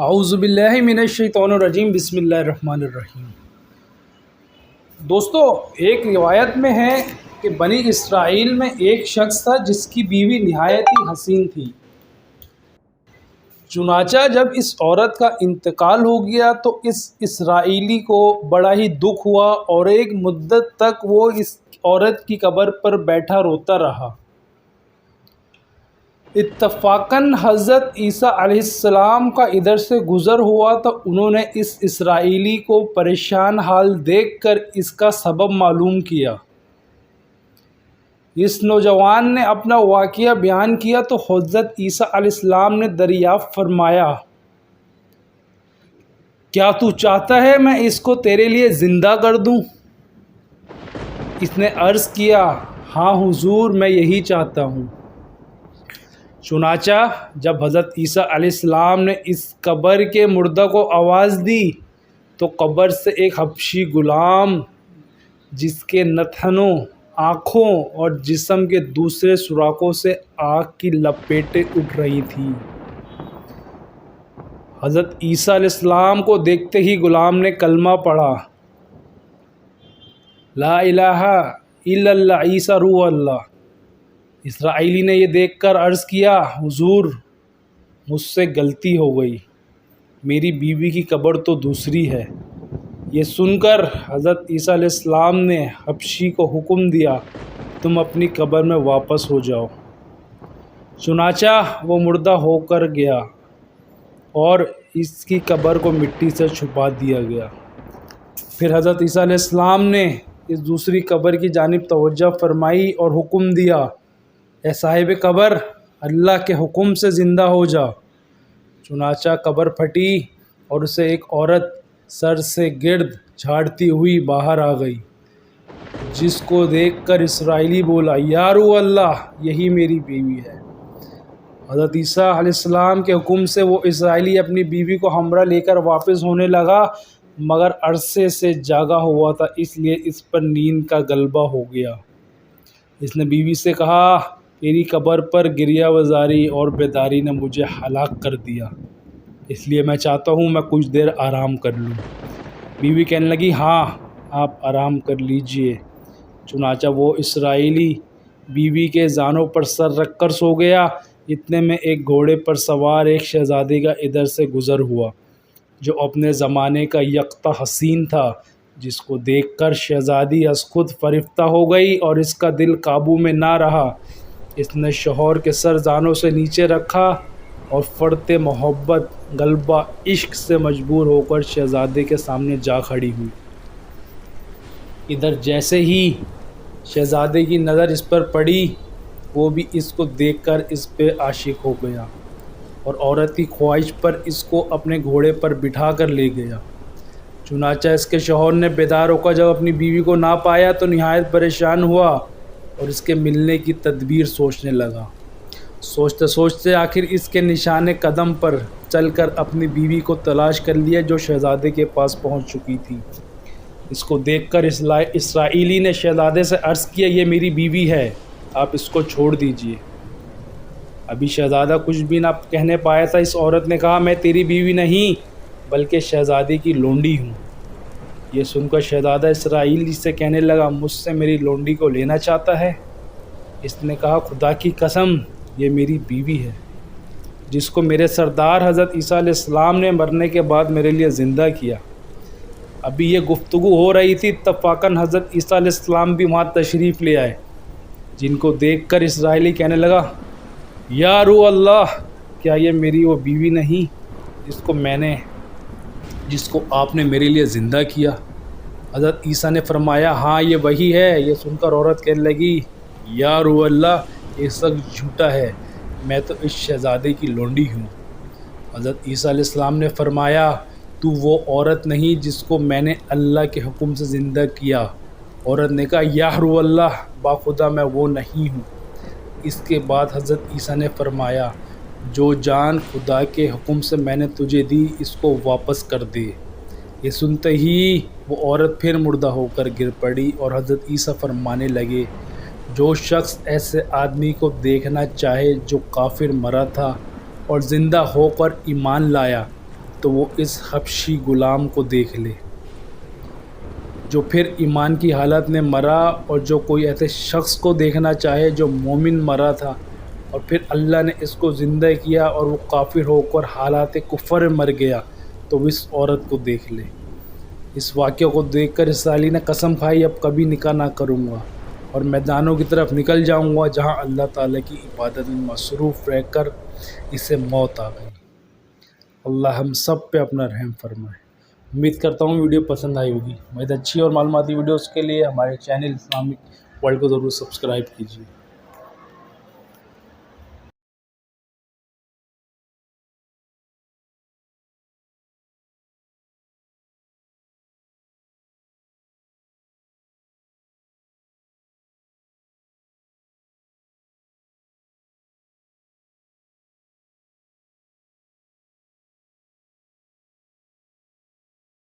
اعوذ باللہ من الشیطان الرجیم، بسم اللہ الرحمن الرحیم۔ دوستو، ایک روایت میں ہے کہ بنی اسرائیل میں ایک شخص تھا جس کی بیوی نہایت ہی حسین تھی۔ چنانچہ جب اس عورت کا انتقال ہو گیا تو اس اسرائیلی کو بڑا ہی دکھ ہوا اور ایک مدت تک وہ اس عورت کی قبر پر بیٹھا روتا رہا۔ اتفاقاً حضرت عیسیٰ علیہ السلام کا ادھر سے گزر ہوا تو انہوں نے اس اسرائیلی کو پریشان حال دیکھ کر اس کا سبب معلوم کیا۔ اس نوجوان نے اپنا واقعہ بیان کیا تو حضرت عیسیٰ علیہ السلام نے دریافت فرمایا، کیا تو چاہتا ہے میں اس کو تیرے لیے زندہ کر دوں؟ اس نے عرض کیا، ہاں حضور، میں یہی چاہتا ہوں۔ چنانچہ جب حضرت عیسیٰ علیہ السلام نے اس قبر کے مردہ کو آواز دی تو قبر سے ایک حبشی غلام جس کے نتنوں، آنکھوں اور جسم کے دوسرے سوراخوں سے آگ کی لپیٹیں اٹھ رہی تھیں، حضرت عیسیٰ علیہ السلام کو دیکھتے ہی غلام نے کلمہ پڑھا، لا الہ الا اللہ عیسیٰ روح اللہ۔ اسرائیلی نے یہ دیکھ کر عرض کیا، حضور، مجھ سے غلطی ہو گئی، میری بیوی کی قبر تو دوسری ہے۔ یہ سن کر حضرت عیسیٰ علیہ السلام نے حبشی کو حکم دیا، تم اپنی قبر میں واپس ہو جاؤ۔ چنانچہ وہ مردہ ہو کر گیا اور اس کی قبر کو مٹی سے چھپا دیا گیا۔ پھر حضرت عیسیٰ علیہ السلام نے اس دوسری قبر کی جانب توجہ فرمائی اور حکم دیا، اے صاحب قبر، اللہ کے حکم سے زندہ ہو جا۔ چنانچہ قبر پھٹی اور اسے ایک عورت سر سے گرد جھاڑتی ہوئی باہر آ گئی، جس کو دیکھ کر اسرائیلی بولا، یا روح اللہ، یہی میری بیوی ہے۔ حضرت عیسیٰ علیہ السلام کے حکم سے وہ اسرائیلی اپنی بیوی کو ہمراہ لے کر واپس ہونے لگا، مگر عرصے سے جاگا ہوا تھا، اس لیے اس پر نیند کا غلبہ ہو گیا۔ اس نے بیوی سے کہا، تیری قبر پر گریہ وزاری اور بیداری نے مجھے ہلاک کر دیا، اس لیے میں چاہتا ہوں میں کچھ دیر آرام کر لوں۔ بیوی کہنے لگی، ہاں، آپ آرام کر لیجئے۔ چنانچہ وہ اسرائیلی بیوی کے زانوں پر سر رکھ کر سو گیا۔ اتنے میں ایک گھوڑے پر سوار ایک شہزادے کا ادھر سے گزر ہوا، جو اپنے زمانے کا یکتا حسین تھا، جس کو دیکھ کر شہزادی از خود فرفتہ ہو گئی اور اس کا دل قابو میں نہ رہا۔ اس نے شوہر کے سر زانوں سے نیچے رکھا اور فرط محبت غلبہ عشق سے مجبور ہو کر شہزادے کے سامنے جا کھڑی ہوئی۔ ادھر جیسے ہی شہزادے کی نظر اس پر پڑی، وہ بھی اس کو دیکھ کر اس پہ عاشق ہو گیا اور عورت کی خواہش پر اس کو اپنے گھوڑے پر بٹھا کر لے گیا۔ چنانچہ اس کے شوہر نے بیدار ہو کر جب اپنی بیوی کو نہ پایا تو نہایت پریشان ہوا اور اس کے ملنے کی تدبیر سوچنے لگا۔ سوچتے سوچتے آخر اس کے نشان قدم پر چل کر اپنی بیوی کو تلاش کر لیا، جو شہزادے کے پاس پہنچ چکی تھی۔ اس کو دیکھ کر اسرائیلی نے شہزادے سے عرض کیا، یہ میری بیوی ہے، آپ اس کو چھوڑ دیجئے۔ ابھی شہزادہ کچھ بھی نہ کہنے پایا تھا، اس عورت نے کہا، میں تیری بیوی نہیں بلکہ شہزادی کی لونڈی ہوں۔ یہ سن کر شہزادہ اسرائیلی سے کہنے لگا، مجھ سے میری لونڈی کو لینا چاہتا ہے؟ اس نے کہا، خدا کی قسم، یہ میری بیوی ہے، جس کو میرے سردار حضرت عیسیٰ علیہ السلام نے مرنے کے بعد میرے لیے زندہ کیا۔ ابھی یہ گفتگو ہو رہی تھی، اتفاقاً حضرت عیسیٰ علیہ السلام بھی وہاں تشریف لے آئے، جن کو دیکھ کر اسرائیلی کہنے لگا، یا روح اللہ، کیا یہ میری وہ بیوی نہیں جس کو آپ نے میرے لیے زندہ کیا؟ حضرت عیسیٰ نے فرمایا، ہاں، یہ وہی ہے۔ یہ سن کر عورت کہنے لگی، یا روح اللہ، یہ سب جھوٹا ہے، میں تو اس شہزادے کی لونڈی ہوں۔ حضرت عیسیٰ علیہ السلام نے فرمایا، تو وہ عورت نہیں جس کو میں نے اللہ کے حکم سے زندہ کیا۔ عورت نے کہا، یا روح اللہ، باخدا میں وہ نہیں ہوں۔ اس کے بعد حضرت عیسیٰ نے فرمایا، جو جان خدا کے حکم سے میں نے تجھے دی، اس کو واپس کر دے۔ یہ سنتے ہی وہ عورت پھر مردہ ہو کر گر پڑی اور حضرت عیسیٰ فرمانے لگے، جو شخص ایسے آدمی کو دیکھنا چاہے جو کافر مرا تھا اور زندہ ہو کر ایمان لایا، تو وہ اس حبشی غلام کو دیکھ لے جو پھر ایمان کی حالت میں مرا، اور جو کوئی ایسے شخص کو دیکھنا چاہے جو مومن مرا تھا اور پھر اللہ نے اس کو زندہ کیا اور وہ کافر ہو کر حالات کفر میں مر گیا، تو وہ اس عورت کو دیکھ لے۔ اس واقعے کو دیکھ کر اسرائیلی نے قسم کھائی اب کبھی نکاح نہ کروں گا اور میدانوں کی طرف نکل جاؤں گا جہاں اللہ تعالیٰ کی عبادت میں مصروف رہ کر اسے موت آ گئی۔ اللہ ہم سب پہ اپنا رحم فرمائے۔ امید کرتا ہوں ویڈیو پسند آئی ہوگی۔ مزید اچھی اور معلوماتی ویڈیوز کے لیے ہمارے چینل اسلامک ورلڈ کو ضرور سبسکرائب کیجیے۔